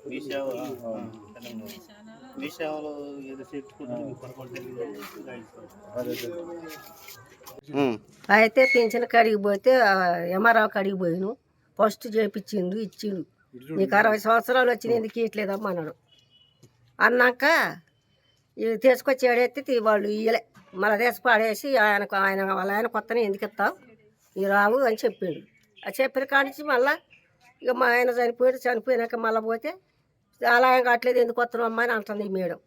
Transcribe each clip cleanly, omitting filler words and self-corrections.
మీ సేవలు మీ సేవలు ఏదో చేర్చుకుంటే పొరపాటు అయితే పింఛన్ కాడికి పోతే ఎంఆర్ఆ కాడికి పోయాను. ఫస్ట్ చేపించిండు, ఇచ్చిండు. నీకు 60 సంవత్సరాలు వచ్చినాయి, ఎందుకు ఇట్లేదమ్మా అన్నాడు. అన్నాక ఇవి తీసుకొచ్చి ఏడెత్తి వాళ్ళు ఇయ్యలే, మళ్ళీ తీసి పాడేసి వాళ్ళ ఆయన కొత్తనే ఎందుకు ఇస్తావు, ఇవి రావు అని చెప్పిండు. అది చెప్పిన కాడి నుంచి మళ్ళీ ఇక మా ఆయన చనిపోయినాక మళ్ళీ పోతే అలా ఏం కావట్లేదు, ఎందుకు వస్తున్నావు అమ్మా అని అంటుంది ఈ మేడం.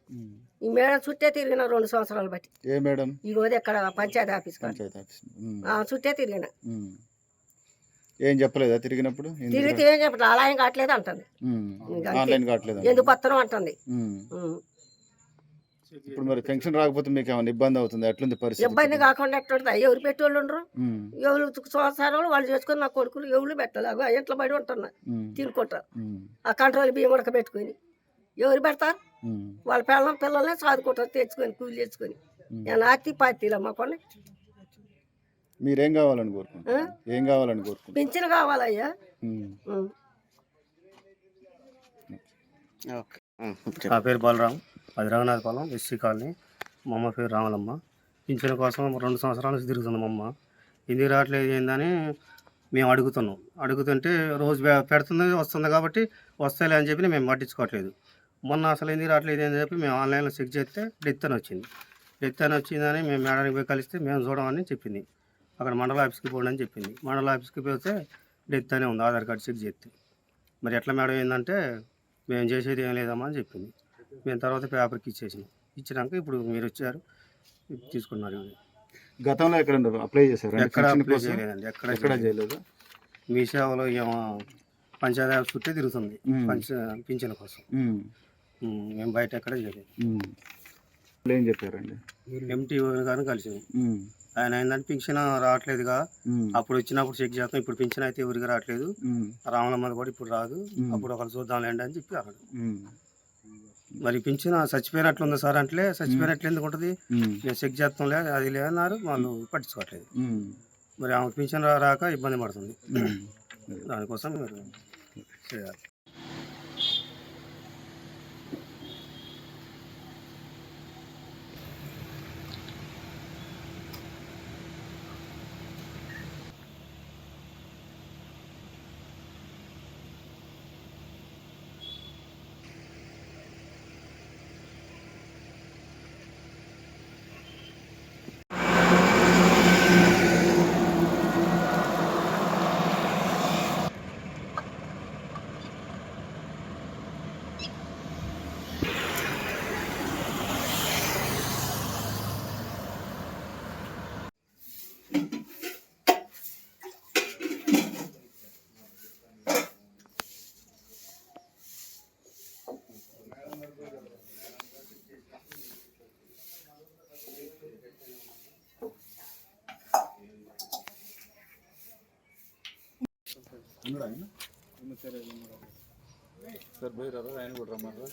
ఈ మేడం చుట్టే తిరిగిన 2 సంవత్సరాలు బట్టి. ఏ మేడం? ఈ రోజు ఎక్కడ పంచాయతీ ఆఫీస్ చుట్టే తిరిగిన. ఏం చెప్పలేదా తిరిగినప్పుడు? తిరిగితే ఏం చెప్పలేదు, అలా ఏం కావట్లేదు అంటుంది. ఎందుకు వస్తున్నావు అంటుంది. ఇప్పుడు మరి పెన్షన్ రాకపోతే మీకు ఏమైనా ఇబ్బంది అవుతుంది? ఎట్లుంది పరిస్థితి? ఇబ్బంది కాకుండా ఎట్లుంటుంది, ఎవరు పెట్టేవాళ్ళు ఉండరు. ఎవరు సంవత్సరాలు వాళ్ళు చేసుకుని నా కొడుకులు ఎవరు పెట్టాలి, ఎట్లా బడి ఉంటున్నా తినుకుంటారు. ఆ కంట్రోల్ బియ్యం ఉడక పెట్టుకుని ఎవరు పెడతారు? వాళ్ళ పిల్లల్ని చదువుకుంటారు, తెచ్చుకొని కూలి తెచ్చుకొని. నేను అతి పార్టీలమ్మా కొన్ని. మీరేం కావాలని కోరుకుంటారు? ఏం కావాలని కోరుకుంటారు? పింఛను కావాలయ్యా. నా పేరు బలరాం, అది రఘునాథపాలెం, ఎస్సీ కాలనీ. మా అమ్మ పేరు రామలమ్మ. పింఛన్ కోసం 2 సంవత్సరాల నుంచి తిరుగుతుంది మా అమ్మ. ఎందుకు రావట్లేదు ఏందని మేము అడుగుతుంటే రోజు పెడుతుంది వస్తుంది కాబట్టి వస్తాయిలే అని చెప్పి మేము పట్టించుకోవట్లేదు. మొన్న అసలు ఎందుకు రావట్లేదు అని చెప్పి మేము ఆన్లైన్లో చెక్ చేస్తే డెత్ అని వచ్చింది. డెత్ అని వచ్చిందని మేము మేడానికి పోయి కలిస్తే మేము చూడమని చెప్పింది. అక్కడ మండల ఆఫీస్కి పోండి అని చెప్పింది. మండల ఆఫీస్కి పోతే డెత్ అనే ఉంది, ఆధార్ కార్డు చెక్ చేస్తే. మరి ఎట్లా మేడం ఏంటంటే మేము చేసేది ఏం లేదమ్మా అని చెప్పింది. మేము తర్వాత పేపర్కి ఇచ్చినాక ఇప్పుడు మీరు వచ్చారు తీసుకున్నారు. గతంలో ఎక్కడ అప్లై చేశారు? ఎక్కడ అప్లై చేయలేదండి, ఎక్కడ చేయలేదు. మీ సేవలో ఏమో పంచాయతీ ఆఫీస్ చుట్టే తిరుగుతుంది పింఛన్ కోసం. మేము బయట ఎక్కడ చేయలేదు. ఏం చెప్పారండి? ఎంటీ గారిని కలిసాము. ఆయన ఏంటంటే పింఛన్ రావట్లేదుగా, అప్పుడు వచ్చినప్పుడు చెక్ చేస్తాం, ఇప్పుడు పింఛన్ అయితే ఎవరికి రావట్లేదు, రామలమ్మది కూడా ఇప్పుడు రాదు, అప్పుడు ఒకరు చూద్దాంలేండి అని చెప్పి అన్నాడు. మరి పింఛన్ చచ్చిపోయినట్లుంది సార్ అంటే, చచ్చిపోయినట్లు ఎందుకు ఉంటుంది, నేను చెక్ చేస్తాంలే అది లేదన్నారు, వాళ్ళు పట్టించుకోవట్లేదు. మరి ఆమె పింఛన్ రాక ఇబ్బంది పడుతుంది, దానికోసం మీరు చేయాలి. సార్ పోయిరారా? ఆయన కూడా రమ్మన్నారా?